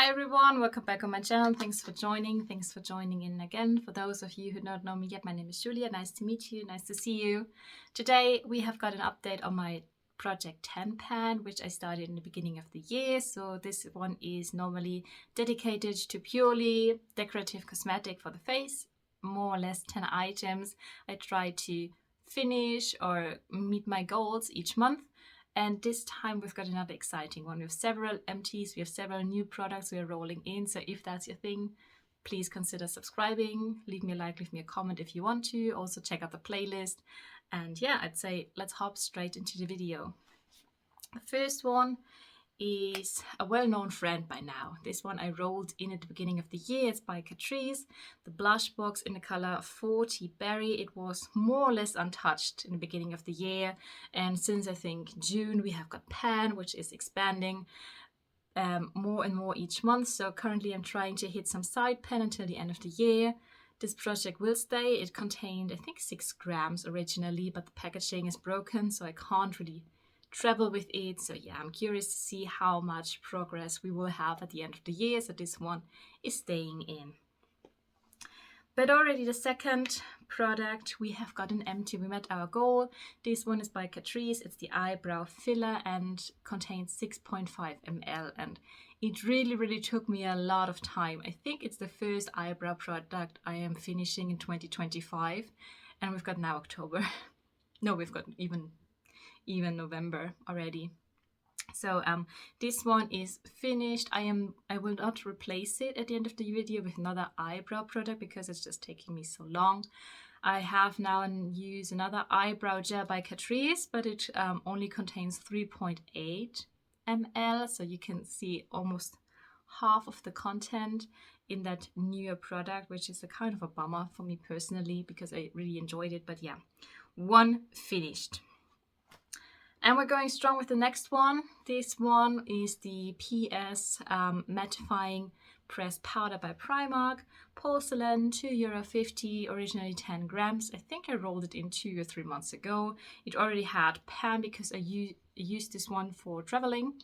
Hi everyone, welcome back on my channel. Thanks for joining. Thanks for joining in again. For those of you who don't know me yet, my name is Julia. Nice to meet you. Nice to see you. Today we have got an update on my Project 10 pan, which I started in the beginning of the year. So this one is normally dedicated to purely decorative cosmetic for the face, more or less 10 items. I try to finish or meet my goals each month. And this time we've got another exciting one. We have several empties, we have several new products we are rolling in. So if that's your thing, please consider subscribing, leave me a like, leave me a comment if you want to. Also check out the playlist. And yeah, I'd say let's hop straight into the video. The first one is a well-known friend by now. This one I rolled in at the beginning of the year. It's by TrashLESS, the blush box in the color 40 Berry. It was more or less untouched in the beginning of the year, and since I think June we have got pan, which is expanding more and more each month. So currently I'm trying to hit some side pan until the end of the year. This project will stay. It contained I think 6 grams originally, but the packaging is broken, so I can't really travel with it. So yeah, I'm curious to see how much progress we will have at the end of the year. So this one is staying in. But already the second product, we have got an empty. We met our goal. This one is by Catrice. It's the eyebrow filler and contains 6.5 ml. And it really took me a lot of time. I think it's the first eyebrow product I am finishing in 2025. And we've got now October. No, we've got even November already. So this one is finished. I will not replace it at the end of the video with another eyebrow product because it's just taking me so long. I have now used another eyebrow gel by Catrice, but it only contains 3.8 ml, so you can see almost half of the content in that newer product, which is a kind of a bummer for me personally because I really enjoyed it. But yeah, one finished. And we're going strong with the next one. This one is the PS Mattifying Pressed Powder by Primark. Porcelain, €2.50, originally 10 grams. I think I rolled it in 2 or 3 months ago. It already had pan because I used this one for traveling.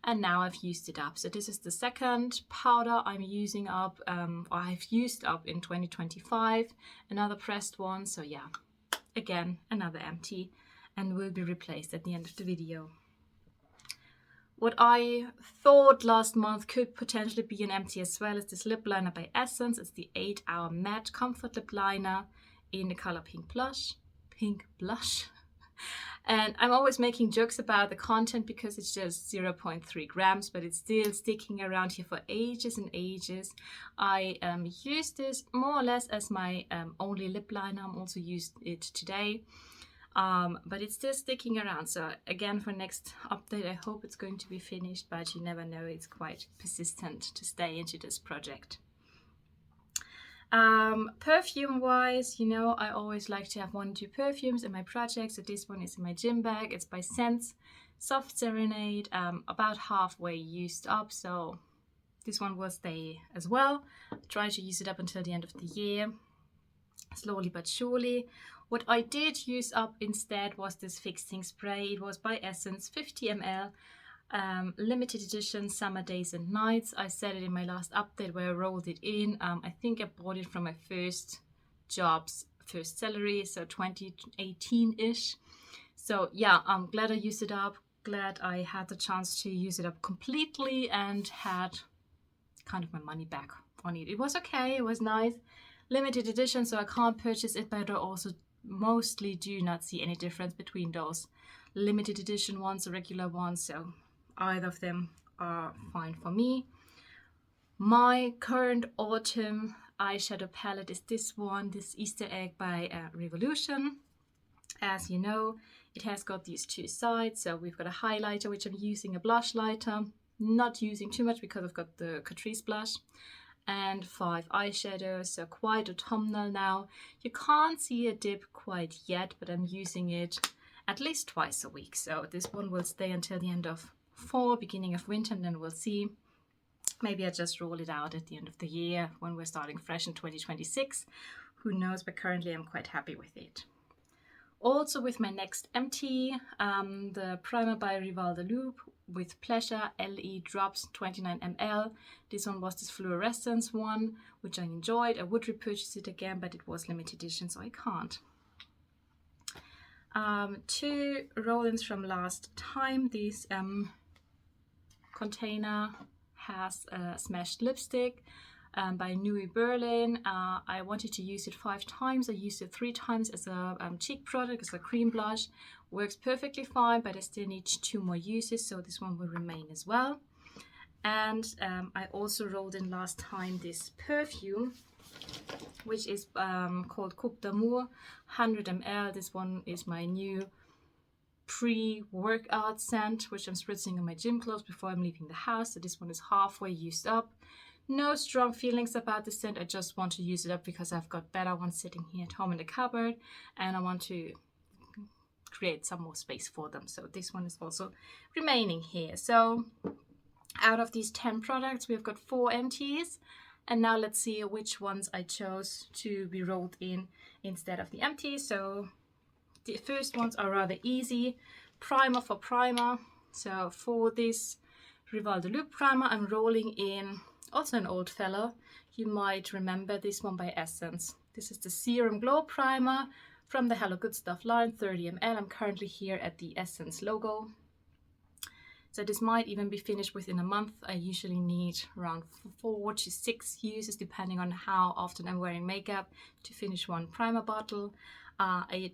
And now I've used it up. So this is the second powder I'm using up, or I've used up in 2025. Another pressed one. So yeah, again, another empty. And will be replaced at the end of the video. What I thought last month could potentially be an empty as well is this lip liner by Essence. It's the 8 Hour Matte Comfort Lip Liner in the color Pink Blush. And I'm always making jokes about the content because it's just 0.3 grams, but it's still sticking around here for ages and ages. I used this more or less as my only lip liner. I'm also used it today. But it's still sticking around. So again, for next update, I hope it's going to be finished, but you never know. It's quite persistent to stay into this project. Perfume wise, you know, I always like to have 1 or 2 perfumes in my project. So this one is in my gym bag. It's by Scents, Soft Serenade, about halfway used up. So this one will stay as well. Try to use it up until the end of the year, slowly but surely. What I did use up instead was this fixing spray. It was by Essence, 50 ml, limited edition, Summer Days and Nights. I said it in my last update where I rolled it in. I think I bought it from my first job's first salary, so 2018-ish. So yeah, I'm glad I used it up. Glad I had the chance to use it up completely and had kind of my money back on it. It was okay, it was nice. Limited edition, so I can't purchase it, but I also mostly do not see any difference between those limited edition ones or regular ones, so either of them are fine for me. My current autumn eyeshadow palette is this one, this Easter Egg by Revolution. As you know, it has got these 2 sides, so we've got a highlighter, which I'm using, a blush lighter, not using too much because I've got the Catrice blush, and 5 eyeshadows, so quite autumnal now. You can't see a dip quite yet, but I'm using it at least twice a week. So this one will stay until the end of fall, beginning of winter, and then we'll see. Maybe I just roll it out at the end of the year when we're starting fresh in 2026. Who knows, but currently I'm quite happy with it. Also with my next empty, the primer by Rival de Loup, with Pleasure LE Drops 29 ml. This one was this fluorescence one, which I enjoyed. I would repurchase it again, but it was limited edition, so I can't. 2 roll-ins from last time. This container has a smashed lipstick by Nui Berlin. I wanted to use it 5 times. I used it 3 times as a cheek product, as a cream blush. Works perfectly fine, but I still need 2 more uses, so this one will remain as well. And I also rolled in last time this perfume, which is called Coupe d'Amour, 100 ml. This one is my new pre-workout scent, which I'm spritzing on my gym clothes before I'm leaving the house. So this one is halfway used up. No strong feelings about the scent. I just want to use it up because I've got better ones sitting here at home in the cupboard, and I want to create some more space for them. So this one is also remaining here. So out of these 10 products, we've got 4 empties. And now let's see which ones I chose to be rolled in instead of the empties. So the first ones are rather easy. Primer for primer. So for this Rival de Loop primer, I'm rolling in also an old fellow. You might remember this one by Essence. This is the Serum Glow Primer from the Hello Good Stuff line, 30 ml. I'm currently here at the Essence logo. So this might even be finished within a month. I usually need around 4 to 6 uses, depending on how often I'm wearing makeup, to finish one primer bottle. I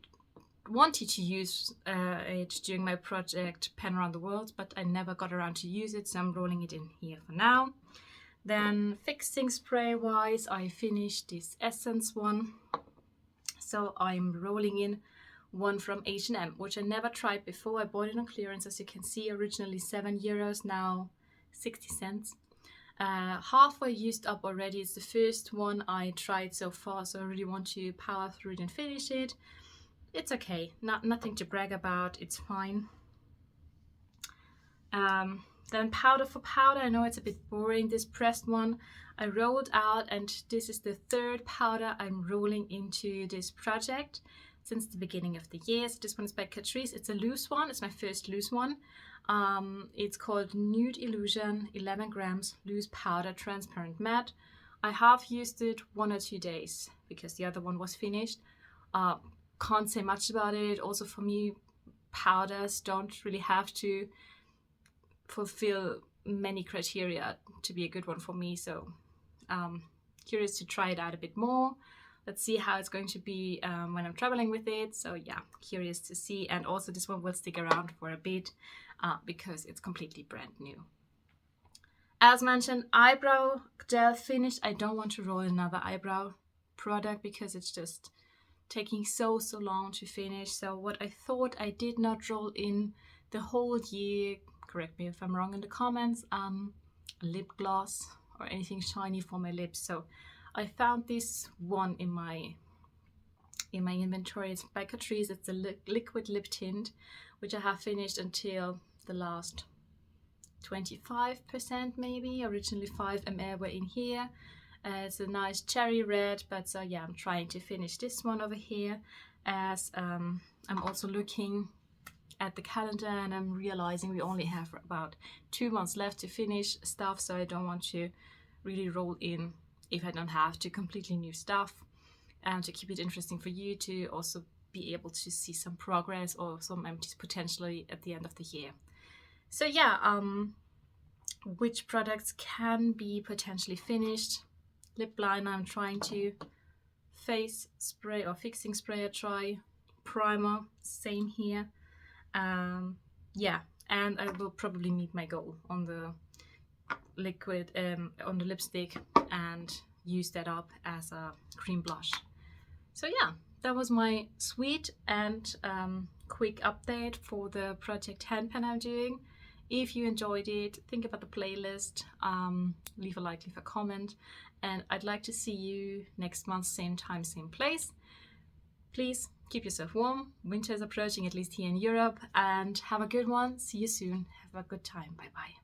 wanted to use it during my project Pen Around the World, but I never got around to use it, so I'm rolling it in here for now. Then fixing spray wise, I finished this Essence one. So I'm rolling in one from H&M, which I never tried before. I bought it on clearance, as you can see, originally €7, now 60 cents. Halfway used up already. It's the first one I tried so far, so I really want to power through it and finish it. It's okay, nothing to brag about, it's fine. Then powder for powder. I know it's a bit boring, this pressed one. I rolled out, and this is the 3rd powder I'm rolling into this project since the beginning of the year. So this one is by Catrice. It's a loose one. It's my first loose one. It's called Nude Illusion, 11 grams, loose powder, transparent matte. I have used it 1 or 2 days because the other one was finished. Can't say much about it. Also for me, powders don't really have to fulfill many criteria to be a good one for me. So curious to try it out a bit more. Let's see how it's going to be when I'm traveling with it. So yeah, curious to see. And also this one will stick around for a bit because it's completely brand new. As mentioned, eyebrow gel finished. I don't want to roll another eyebrow product because it's just taking so long to finish. So what I thought I did not roll in the whole year, correct me if I'm wrong in the comments, lip gloss or anything shiny for my lips. So I found this one in my inventory. It's by Catrice. It's a liquid lip tint, which I have finished until the last 25% maybe. Originally 5 ml were in here. It's a nice cherry red, but so yeah, I'm trying to finish this one over here, as I'm also looking at the calendar and I'm realizing we only have about 2 months left to finish stuff, so I don't want to really roll in if I don't have to completely new stuff, and to keep it interesting for you to also be able to see some progress or some empties potentially at the end of the year. So yeah, which products can be potentially finished? Lip liner, I'm trying to. Face spray or fixing spray, I try. Primer, same here. Yeah, and I will probably meet my goal on the liquid, on the lipstick, and use that up as a cream blush. So yeah, that was my sweet and quick update for the Project 10 pen I'm doing. If you enjoyed it, think about the playlist, leave a like, leave a comment, and I'd like to see you next month, same time, same place. Please keep yourself warm. Winter is approaching, at least here in Europe, and have a good one. See you soon. Have a good time. Bye bye.